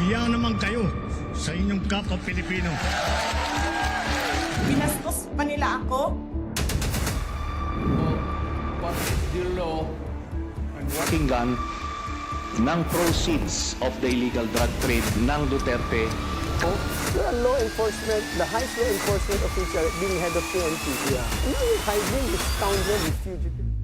Nahiya naman kayo sa inyong kapwa Pilipino. Binastos pa nila ako. What is the law and what Pakinggan ng proceeds of the illegal drug trade ng Duterte. The law enforcement, the highest law enforcement official being head of PNP. Yeah. And now you're hiding this scoundrel, this fugitive.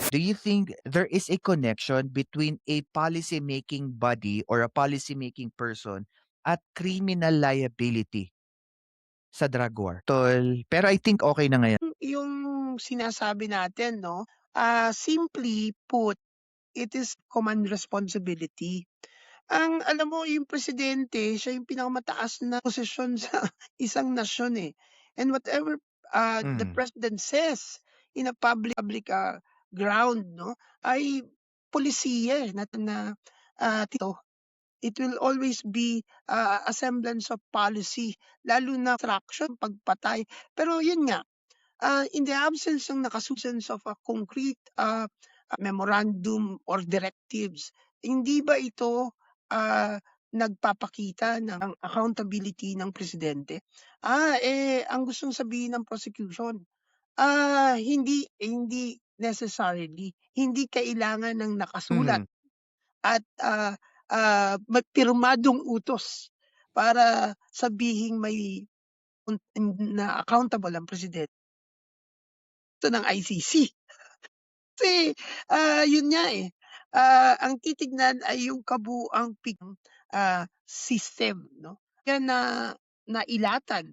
Do you think there is a connection between a policy-making body or a policy-making person at criminal liability sa drug war? Tol, pero I think okay na ngayon. Yung sinasabi natin, no? Simply put, it is command responsibility. Ang alam mo, yung presidente, siya yung pinakamataas na posisyon sa isang nasyon eh. And whatever the president says in a public ground, no, ay polisiya na tito. It will always be a semblance of policy, lalo na traction, pagpatay. Pero yun nga, in the absence ng nakasusunod of a concrete memorandum or directives, hindi ba ito nagpapakita ng accountability ng presidente? Ang gustong sabihin ng prosecution, hindi necessarily, hindi kailangan ng nakasulat at pirmadong utos para sabihing may na accountable ang presidente. Ito ng ICC. Kasi yun nga eh. Ang titignan ay yung kabuuang system, no? Kaya nailatag,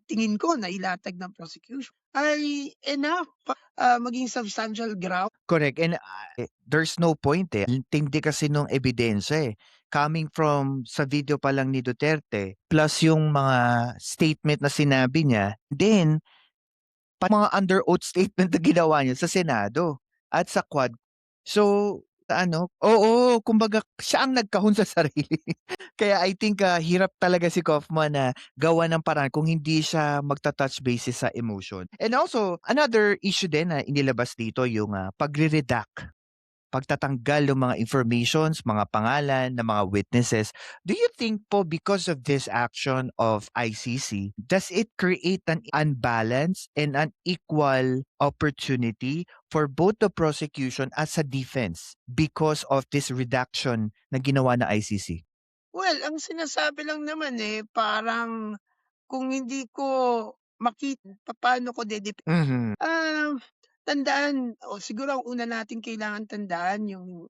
tingin ko nailatag ng prosecution ay enough maging substantial ground. Correct. And there's no point eh. Tindi kasi nung ebidensya eh. Coming from sa video pa lang ni Duterte, plus yung mga statement na sinabi niya, then mga under oath statement na ginawa niya sa Senado at sa Quad. So, kumbaga siya ang nagkahon sa sarili. Kaya I think hirap talaga si Kaufman na gawa ng paraan kung hindi siya magta-touch basis sa emotion. And also, another issue din na inilabas dito yung pagre-redact, pagtatanggal ng mga informations, mga pangalan ng mga witnesses. Do you think po because of this action of ICC, does it create an unbalance and unequal opportunity for both the prosecution as a defense because of this redaction na ginawa na ICC? Well, ang sinasabi lang naman eh, parang kung hindi ko makita, paano ko tandaan, siguro ang una natin kailangan tandaan yung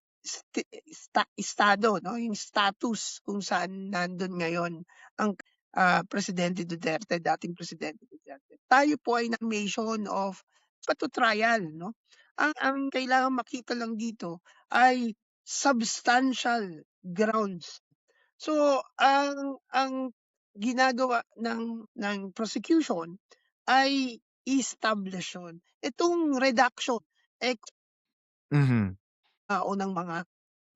estado, no? Yung status kung saan nandun ngayon ang Presidente Duterte, dating Presidente Duterte. Tayo po ay nation of trial, no? Ang kailangan makita lang dito ay substantial grounds. So, ang ginagawa ng prosecution ay establishment. Itong redaction, o ng mga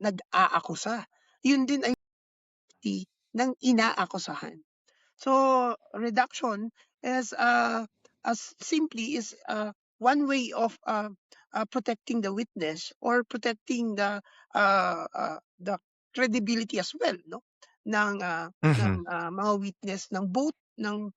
nag-aakusa, yun din ay ng inaakusahan. So, redaction is as simply is one way of protecting the witness or protecting the credibility as well, no, ng mga witness ng both ng